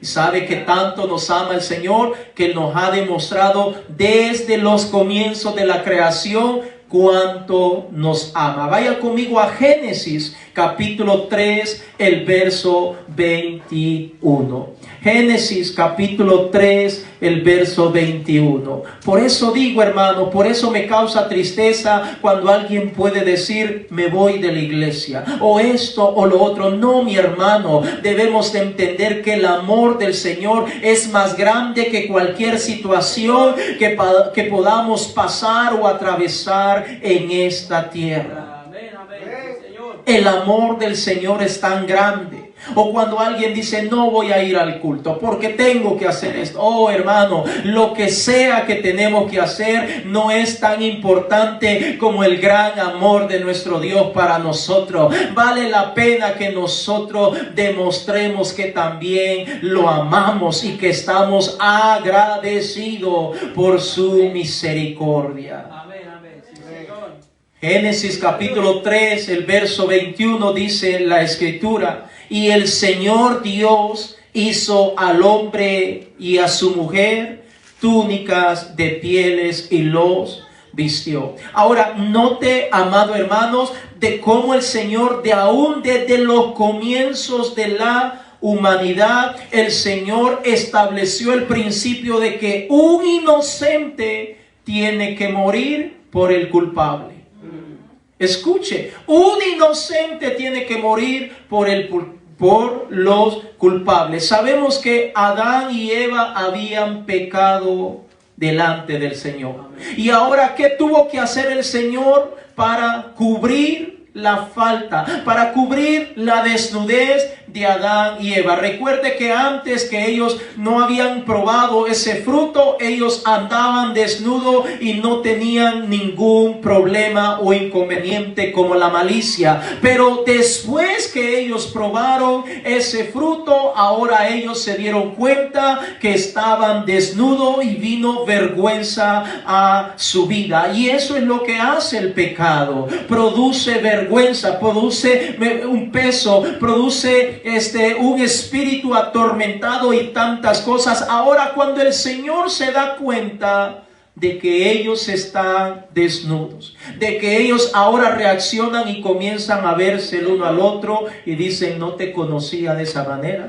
Y sabe que tanto nos ama el Señor, que nos ha demostrado desde los comienzos de la creación cuánto nos ama. Vaya conmigo a Génesis capítulo 3, el verso 21. Génesis capítulo 3, el verso 21. Por eso digo, hermano, por eso me causa tristeza cuando alguien puede decir, me voy de la iglesia, o esto o lo otro. No, mi hermano, debemos de entender que el amor del Señor es más grande que cualquier situación que podamos pasar o atravesar en esta tierra. El amor del Señor es tan grande. O cuando alguien dice, no voy a ir al culto porque tengo que hacer esto. Oh, hermano, lo que sea que tenemos que hacer no es tan importante como el gran amor de nuestro Dios para nosotros. Vale la pena que nosotros demostremos que también lo amamos y que estamos agradecidos por su misericordia. Génesis capítulo 3, el verso 21 dice la Escritura: y el Señor Dios hizo al hombre y a su mujer túnicas de pieles y los vistió. Ahora, note, amado hermanos, de cómo el Señor, de aún desde los comienzos de la humanidad, el Señor estableció el principio de que un inocente tiene que morir por el culpable. Escuche, un inocente tiene que morir por los culpables. Sabemos que Adán y Eva habían pecado delante del Señor. Y ahora, ¿qué tuvo que hacer el Señor para cubrir la falta, para cubrir la desnudez de Adán y Eva? Recuerde que antes que ellos no habían probado ese fruto, ellos andaban desnudos y no tenían ningún problema o inconveniente como la malicia. Pero después que ellos probaron ese fruto, ahora ellos se dieron cuenta que estaban desnudos y vino vergüenza a su vida. Y eso es lo que hace el pecado. Produce vergüenza, produce un peso, produce un espíritu atormentado y tantas cosas. Ahora, cuando el Señor se da cuenta de que ellos están desnudos, de que ellos ahora reaccionan y comienzan a verse el uno al otro y dicen: no te conocía de esa manera.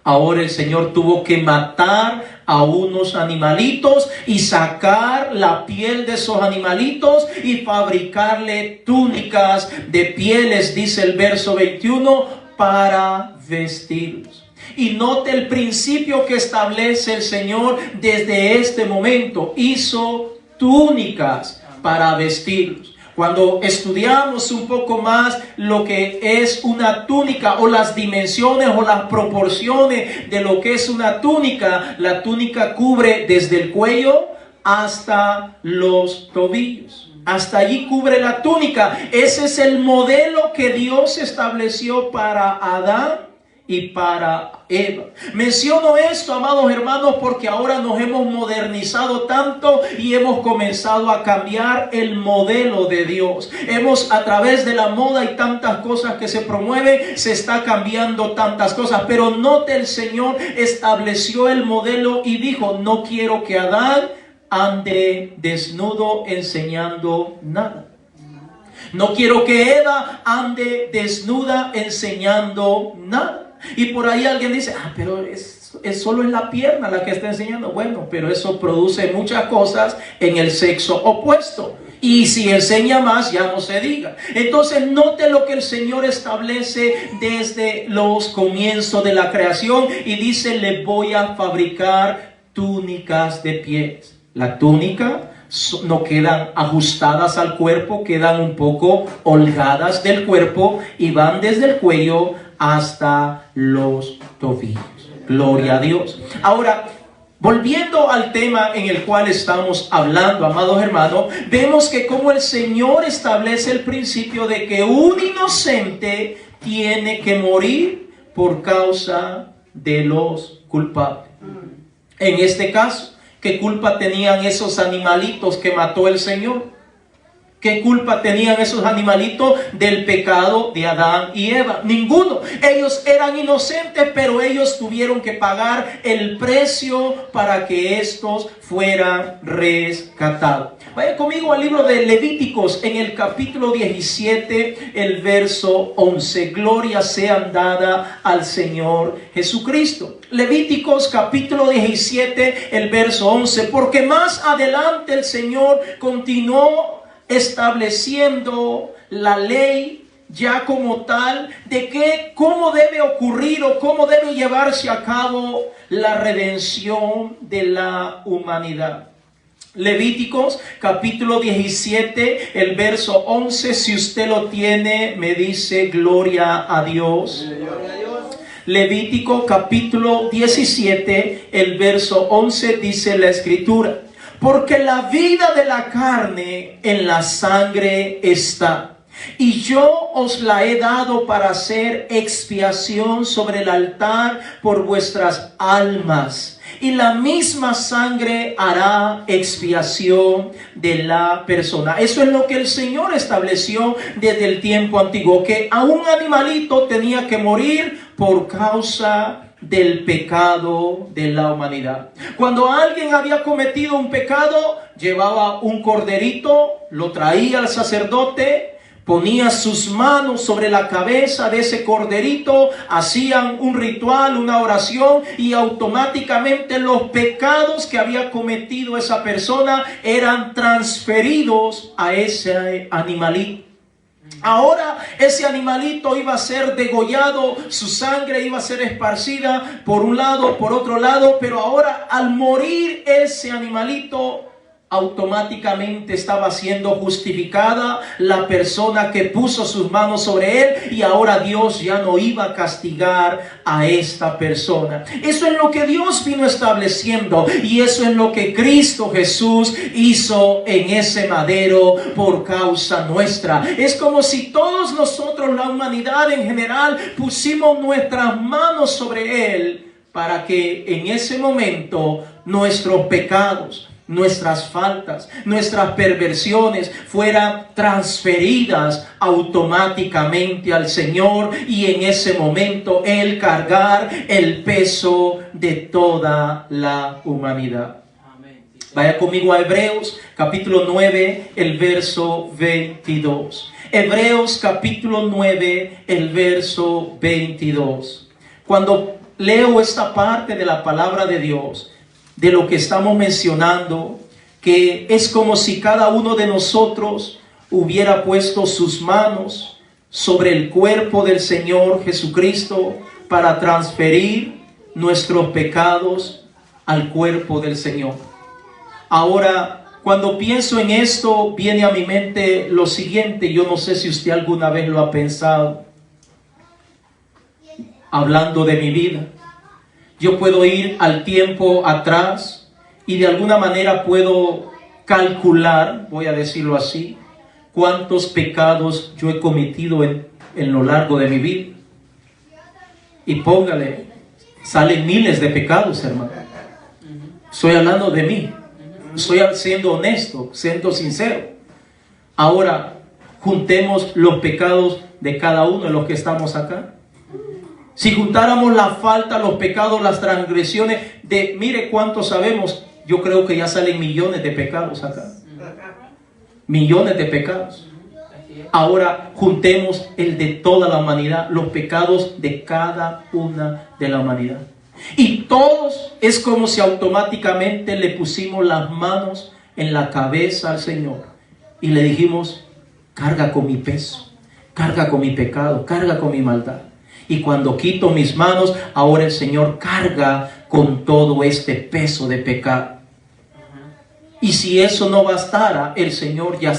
Ahora el Señor tuvo que matar a unos animalitos y sacar la piel de esos animalitos y fabricarle túnicas de pieles, dice el verso 21, para vestirlos. Y note el principio que establece el Señor desde este momento: hizo túnicas para vestirlos. Cuando estudiamos un poco más lo que es una túnica, o las dimensiones o las proporciones de lo que es una túnica, la túnica cubre desde el cuello hasta los tobillos. Hasta allí cubre la túnica. Ese es el modelo que Dios estableció para Adán y para Eva. Menciono esto, amados hermanos, porque ahora nos hemos modernizado tanto y hemos comenzado a cambiar el modelo de Dios. A través de la moda y tantas cosas que se promueven, se está cambiando tantas cosas. Pero note, el Señor estableció el modelo y dijo: no quiero que Adán ande desnudo enseñando nada. No quiero que Eva ande desnuda enseñando nada. Y por ahí alguien dice: pero es solo en la pierna la que está enseñando. Bueno, pero eso produce muchas cosas en el sexo opuesto. Y si enseña más, ya no se diga. Entonces, note lo que el Señor establece desde los comienzos de la creación. Y dice: le voy a fabricar túnicas de pieles. La túnica no quedan ajustadas al cuerpo, quedan un poco holgadas del cuerpo y van desde el cuello hasta los tobillos. Gloria a Dios. Ahora, volviendo al tema en el cual estamos hablando, amados hermanos, vemos que como el Señor establece el principio de que un inocente tiene que morir por causa de los culpables. En este caso, ¿qué culpa tenían esos animalitos que mató el Señor? ¿Qué culpa tenían esos animalitos del pecado de Adán y Eva? Ninguno. Ellos eran inocentes, pero ellos tuvieron que pagar el precio para que estos fueran rescatados. Vaya conmigo al libro de Levíticos, en el capítulo 17, el verso 11. Gloria sea dada al Señor Jesucristo. Levíticos capítulo 17, el verso 11. Porque más adelante el Señor continuó estableciendo la ley ya como tal de que cómo debe ocurrir o cómo debe llevarse a cabo la redención de la humanidad. Levíticos capítulo 17, el verso 11. Si usted lo tiene, me dice: gloria a Dios. Levítico capítulo 17, el verso 11, dice la Escritura: porque la vida de la carne en la sangre está, y yo os la he dado para hacer expiación sobre el altar por vuestras almas, y la misma sangre hará expiación de la persona. Eso es lo que el Señor estableció desde el tiempo antiguo, que a un animalito tenía que morir por causa del pecado de la humanidad. Cuando alguien había cometido un pecado, llevaba un corderito, lo traía al sacerdote, ponía sus manos sobre la cabeza de ese corderito, hacían un ritual, una oración, y automáticamente los pecados que había cometido esa persona eran transferidos a ese animalito. Ahora ese animalito iba a ser degollado, su sangre iba a ser esparcida por un lado, por otro lado, pero ahora al morir ese animalito, automáticamente estaba siendo justificada la persona que puso sus manos sobre él, y ahora Dios ya no iba a castigar a esta persona. Eso es lo que Dios vino estableciendo, y eso es lo que Cristo Jesús hizo en ese madero por causa nuestra. Es como si todos nosotros, la humanidad en general, pusimos nuestras manos sobre él para que en ese momento nuestros pecados, nuestras faltas, nuestras perversiones fueran transferidas automáticamente al Señor, y en ese momento Él cargar el peso de toda la humanidad. Vaya conmigo a Hebreos capítulo 9, el verso 22. Hebreos capítulo 9, el verso 22. Cuando leo esta parte de la palabra de Dios, de lo que estamos mencionando, que es como si cada uno de nosotros hubiera puesto sus manos sobre el cuerpo del Señor Jesucristo para transferir nuestros pecados al cuerpo del Señor. Ahora, cuando pienso en esto, viene a mi mente lo siguiente. Yo no sé si usted alguna vez lo ha pensado. Hablando de mi vida, yo puedo ir al tiempo atrás y de alguna manera puedo calcular, voy a decirlo así, cuántos pecados yo he cometido en lo largo de mi vida. Y póngale, salen miles de pecados, hermano. Estoy hablando de mí. Estoy siendo honesto, siendo sincero. Ahora, juntemos los pecados de cada uno de los que estamos acá. Si juntáramos la falta, los pecados, las transgresiones, mire cuántos sabemos, yo creo que ya salen millones de pecados acá. Millones de pecados. Ahora juntemos el de toda la humanidad, los pecados de cada una de la humanidad. Y todos es como si automáticamente le pusimos las manos en la cabeza al Señor y le dijimos: carga con mi peso, carga con mi pecado, carga con mi maldad. Y cuando quito mis manos, ahora el Señor carga con todo este peso de pecado. Y si eso no bastara, el Señor ya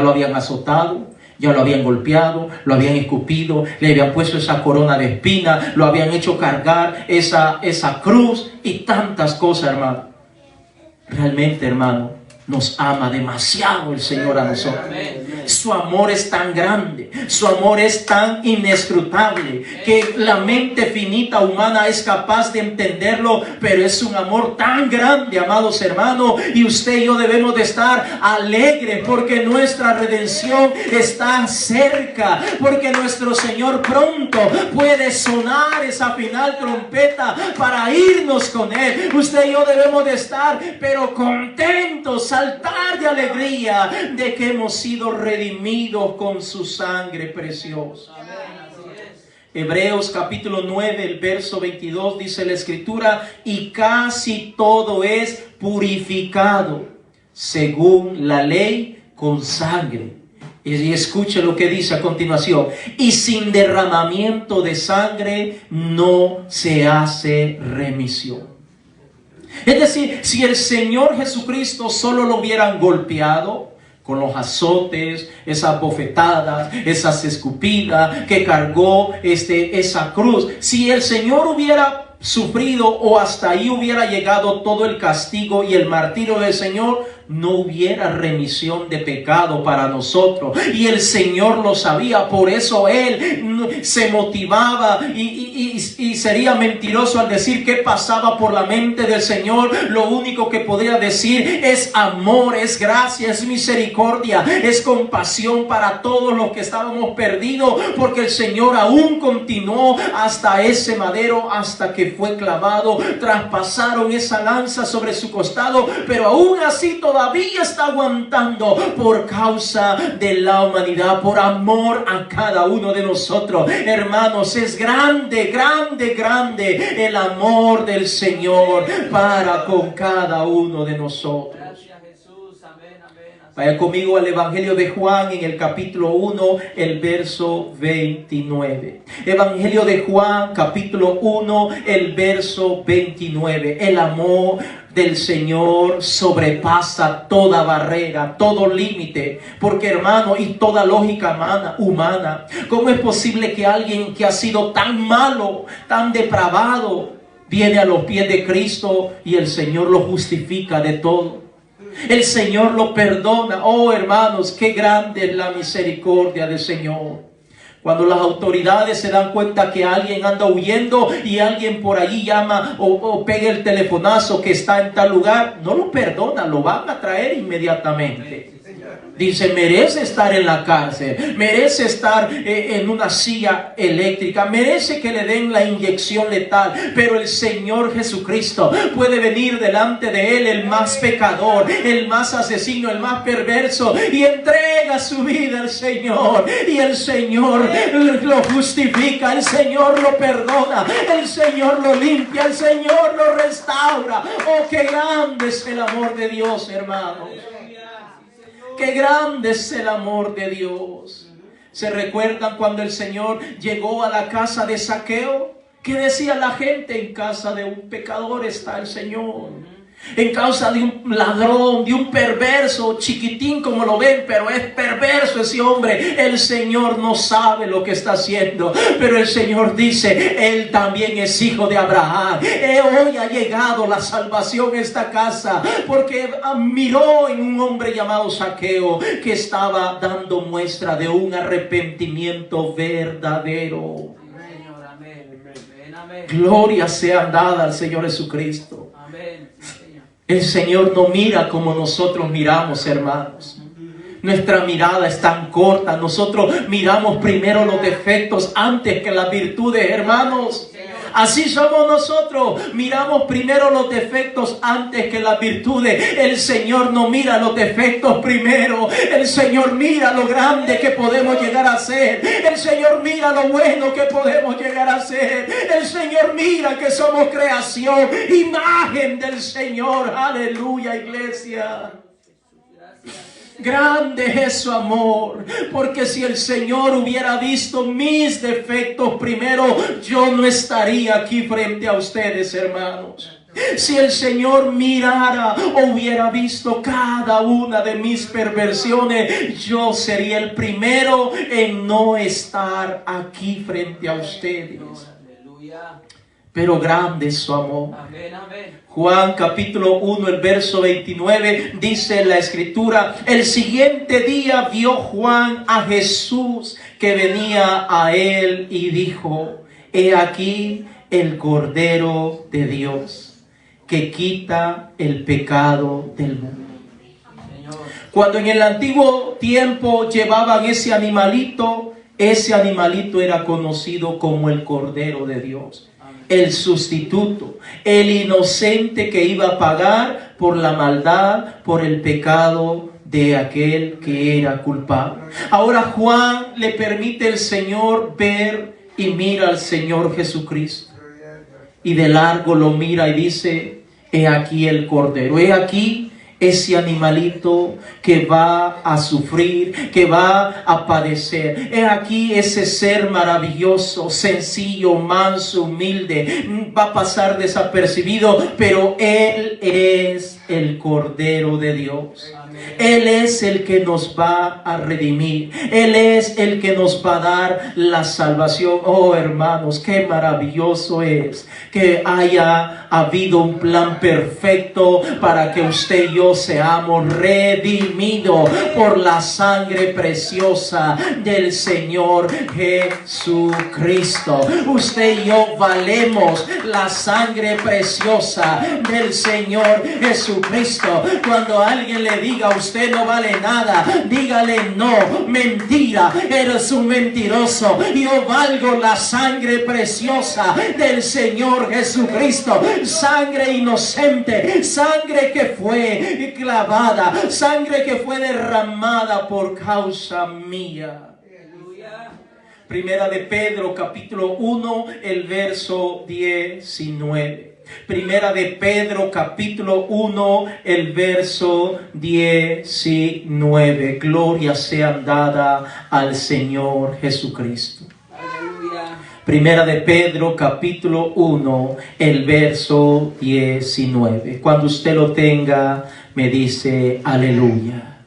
lo habían azotado, ya lo habían golpeado, lo habían escupido, le habían puesto esa corona de espina, lo habían hecho cargar esa cruz y tantas cosas, hermano. Realmente, hermano, nos ama demasiado el Señor a nosotros. Su amor es tan grande, su amor es tan inescrutable, que la mente finita humana es capaz de entenderlo, pero es un amor tan grande, amados hermanos, y usted y yo debemos de estar alegres porque nuestra redención está cerca, porque nuestro Señor pronto puede sonar esa final trompeta para irnos con Él. Usted y yo debemos de estar, pero contentos, saltar de alegría de que hemos sido redimidos con su sangre preciosa. Hebreos capítulo 9, el verso 22 dice la Escritura: y casi todo es purificado según la ley con sangre. Y escuche lo que dice a continuación: y sin derramamiento de sangre no se hace remisión. Es decir, si el Señor Jesucristo solo lo hubieran golpeado con los azotes, esas bofetadas, esas escupidas que cargó esa cruz, si el Señor hubiera sufrido o hasta ahí hubiera llegado todo el castigo y el martirio del Señor, no hubiera remisión de pecado para nosotros. Y el Señor lo sabía, por eso Él se motivaba y sería mentiroso al decir qué pasaba por la mente del Señor. Lo único que podría decir es amor, es gracia, es misericordia, es compasión para todos los que estábamos perdidos, porque el Señor aún continuó hasta ese madero, hasta que fue clavado. Traspasaron esa lanza sobre su costado, pero aún así todavía todavía está aguantando por causa de la humanidad, por amor a cada uno de nosotros. Hermanos, es grande, grande, grande el amor del Señor para con cada uno de nosotros. Vaya conmigo al Evangelio de Juan en el capítulo 1, el verso 29. Evangelio de Juan, capítulo 1, el verso 29. El amor del Señor sobrepasa toda barrera, todo límite. Porque, hermano, y toda lógica humana, ¿cómo es posible que alguien que ha sido tan malo, tan depravado, viene a los pies de Cristo y el Señor lo justifica de todo? El Señor lo perdona. Oh, hermanos, qué grande es la misericordia del Señor. Cuando las autoridades se dan cuenta que alguien anda huyendo y alguien por allí llama o pega el telefonazo que está en tal lugar, no lo perdonan, lo van a traer inmediatamente. Dice, merece estar en la cárcel, merece estar en una silla eléctrica, merece que le den la inyección letal. Pero el Señor Jesucristo puede venir delante de Él, el más pecador, el más asesino, el más perverso, y entrega su vida al Señor. Y el Señor lo justifica, el Señor lo perdona, el Señor lo limpia, el Señor lo restaura. Oh, qué grande es el amor de Dios, hermanos. Qué grande es el amor de Dios. ¿Se recuerdan cuando el Señor llegó a la casa de Zaqueo? ¿Qué decía la gente? En casa de un pecador está el Señor. En causa de un ladrón, de un perverso, chiquitín como lo ven, pero es perverso ese hombre. El Señor no sabe lo que está haciendo, pero el Señor dice, Él también es hijo de Abraham. Hoy ha llegado la salvación a esta casa, porque miró en un hombre llamado Zaqueo, que estaba dando muestra de un arrepentimiento verdadero. Gloria sea dada al Señor Jesucristo. El Señor no mira como nosotros miramos, hermanos. Nuestra mirada es tan corta. Nosotros miramos primero los defectos antes que las virtudes, hermanos. Así somos nosotros. Miramos primero los defectos antes que las virtudes. El Señor no mira los defectos primero. El Señor mira lo grande que podemos llegar a ser. El Señor mira lo bueno que podemos llegar a ser. El Señor mira que somos creación, imagen del Señor. Aleluya, iglesia. Grande es su amor, porque si el Señor hubiera visto mis defectos primero, yo no estaría aquí frente a ustedes, hermanos. Si el Señor mirara o hubiera visto cada una de mis perversiones, yo sería el primero en no estar aquí frente a ustedes. Pero grande es su amor. Amén, amén. Juan capítulo 1, el verso 29, dice la escritura: el siguiente día vio Juan a Jesús que venía a él y dijo: he aquí el Cordero de Dios que quita el pecado del mundo. Cuando en el antiguo tiempo llevaban ese animalito era conocido como el Cordero de Dios. El sustituto, el inocente que iba a pagar por la maldad, por el pecado de aquel que era culpable. Ahora Juan le permite el Señor ver y mira al Señor Jesucristo. Y de largo lo mira y dice: he aquí el Cordero, he aquí ese animalito que va a sufrir, que va a padecer. He aquí ese ser maravilloso, sencillo, manso, humilde, va a pasar desapercibido, pero Él es el Cordero de Dios. Él es el que nos va a redimir. Él es el que nos va a dar la salvación. Oh, hermanos, qué maravilloso es que haya habido un plan perfecto para que usted y yo seamos redimidos por la sangre preciosa del Señor Jesucristo. Usted y yo valemos la sangre preciosa del Señor Jesucristo. Jesucristo. Cuando alguien le diga usted no vale nada, dígale no, mentira, eres un mentiroso. Yo valgo la sangre preciosa del Señor Jesucristo, sangre inocente, sangre que fue clavada, sangre que fue derramada por causa mía. Primera de Pedro, capítulo 1, el verso 19. Primera de Pedro, capítulo 1, el verso 19. Gloria sea dada al Señor Jesucristo. Aleluya. Primera de Pedro, capítulo 1, el verso 19. Cuando usted lo tenga, me dice aleluya.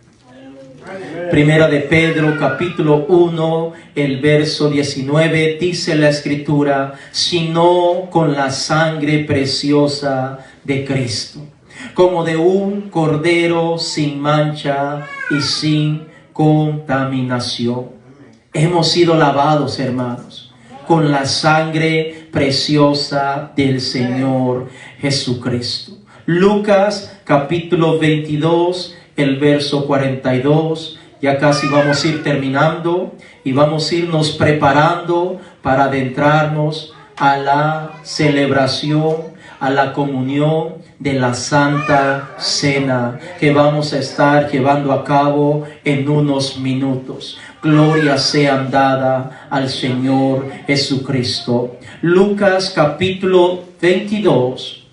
Primera de Pedro, capítulo 1, el verso 19, dice la Escritura, sino con la sangre preciosa de Cristo, como de un cordero sin mancha y sin contaminación. Hemos sido lavados, hermanos, con la sangre preciosa del Señor Jesucristo. Lucas, capítulo 22, el verso 42. Ya casi vamos a ir terminando y vamos a irnos preparando para adentrarnos a la celebración, a la comunión de la Santa Cena que vamos a estar llevando a cabo en unos minutos. Gloria sea dada al Señor Jesucristo. Lucas capítulo 22,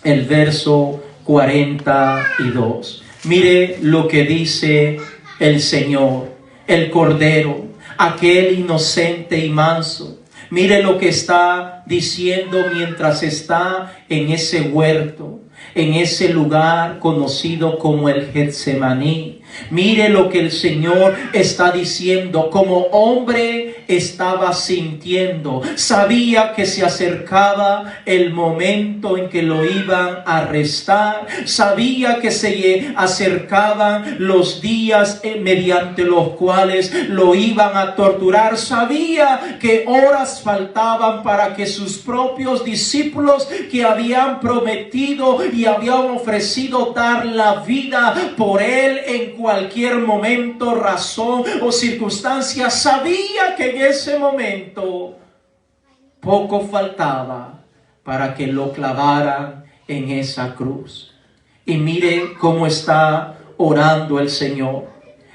el verso 42. Mire lo que dice el Señor, el Cordero, aquel inocente y manso. Mire lo que está diciendo mientras está en ese huerto, en ese lugar conocido como el Getsemaní. Mire lo que el Señor está diciendo. Como hombre estaba sintiendo. Sabía que se acercaba el momento en que lo iban a arrestar. Sabía que se acercaban los días mediante los cuales lo iban a torturar. Sabía que horas faltaban para que sus propios discípulos que habían prometido y habían ofrecido dar la vida por él en cualquier momento, razón o circunstancia, sabía que en ese momento poco faltaba para que lo clavaran en esa cruz. Y mire cómo está orando el Señor.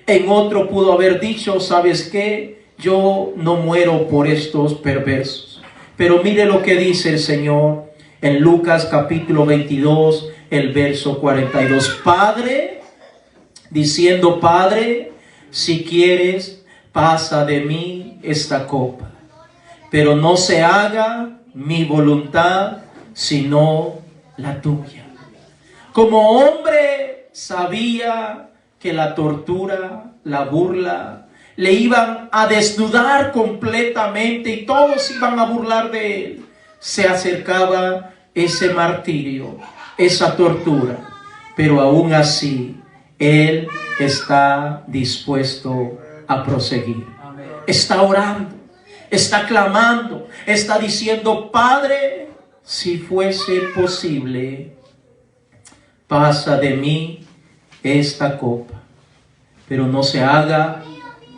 En otro pudo haber dicho, ¿sabes qué? Yo no muero por estos perversos. Pero mire lo que dice el Señor en Lucas capítulo 22, el verso 42. Padre, diciendo, Padre, si quieres, pasa de mí esta copa, pero no se haga mi voluntad, sino la tuya. Como hombre sabía que la tortura, la burla, le iban a desnudar completamente y todos iban a burlar de él. Se acercaba ese martirio, esa tortura, pero aún así él está dispuesto a proseguir. Está orando, está clamando, está diciendo, Padre, si fuese posible, pasa de mí esta copa, pero no se haga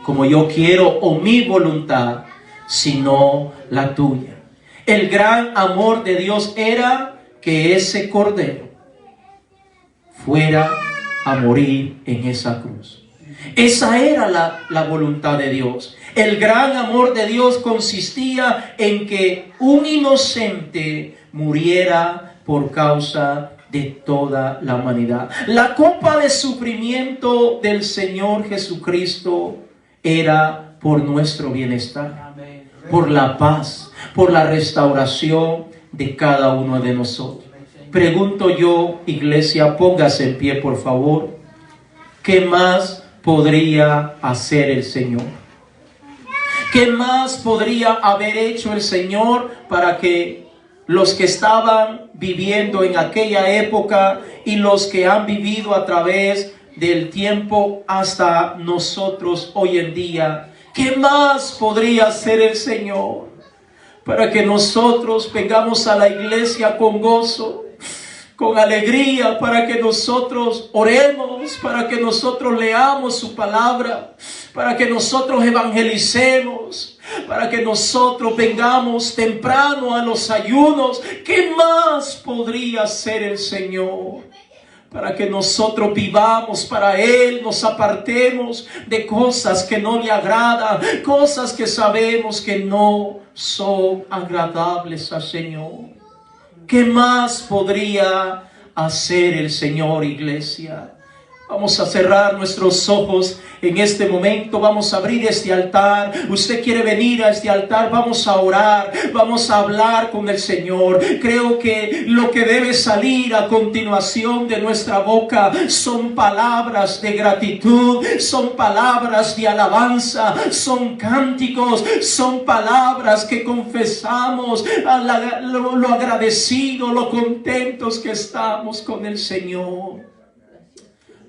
como yo quiero o mi voluntad, sino la tuya. El gran amor de Dios era que ese cordero fuera a morir en esa cruz. Esa era la voluntad de Dios. El gran amor de Dios consistía en que un inocente muriera por causa de toda la humanidad. La copa de sufrimiento del Señor Jesucristo era por nuestro bienestar, por la paz, por la restauración de cada uno de nosotros. Pregunto yo, iglesia, póngase en pie, por favor. ¿Qué más podría hacer el Señor? ¿Qué más podría haber hecho el Señor para que los que estaban viviendo en aquella época y los que han vivido a través del tiempo hasta nosotros hoy en día, qué más podría hacer el Señor para que nosotros vengamos a la iglesia con gozo, con alegría para que nosotros oremos, para que nosotros leamos su palabra, para que nosotros evangelicemos, para que nosotros vengamos temprano a los ayunos. ¿Qué más podría hacer el Señor? Para que nosotros vivamos para Él, nos apartemos de cosas que no le agradan, cosas que sabemos que no son agradables al Señor. ¿Qué más podría hacer el Señor, iglesia? Vamos a cerrar nuestros ojos en este momento. Vamos a abrir este altar. Usted quiere venir a este altar. Vamos a orar. Vamos a hablar con el Señor. Creo que lo que debe salir a continuación de nuestra boca son palabras de gratitud, son palabras de alabanza, son cánticos, son palabras que confesamos lo agradecido, lo contentos que estamos con el Señor.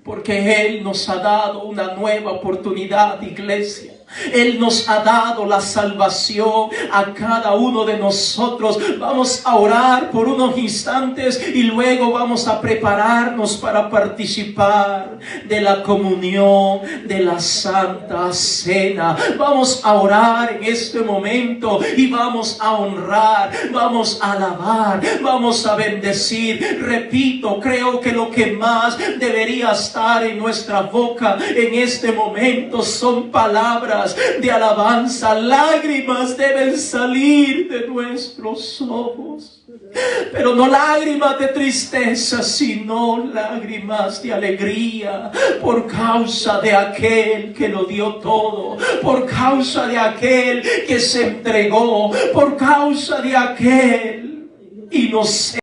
Porque Él nos ha dado una nueva oportunidad, iglesia. Él nos ha dado la salvación a cada uno de nosotros. Vamos a orar por unos instantes y luego vamos a prepararnos para participar de la comunión de la Santa Cena. Vamos a orar en este momento y vamos a honrar, vamos a alabar, vamos a bendecir. Repito, creo que lo que más debería estar en nuestra boca en este momento son palabras de alabanza. Lágrimas deben salir de nuestros ojos, pero no lágrimas de tristeza, sino lágrimas de alegría, por causa de aquel que lo dio todo, por causa de aquel que se entregó, por causa de aquel inocente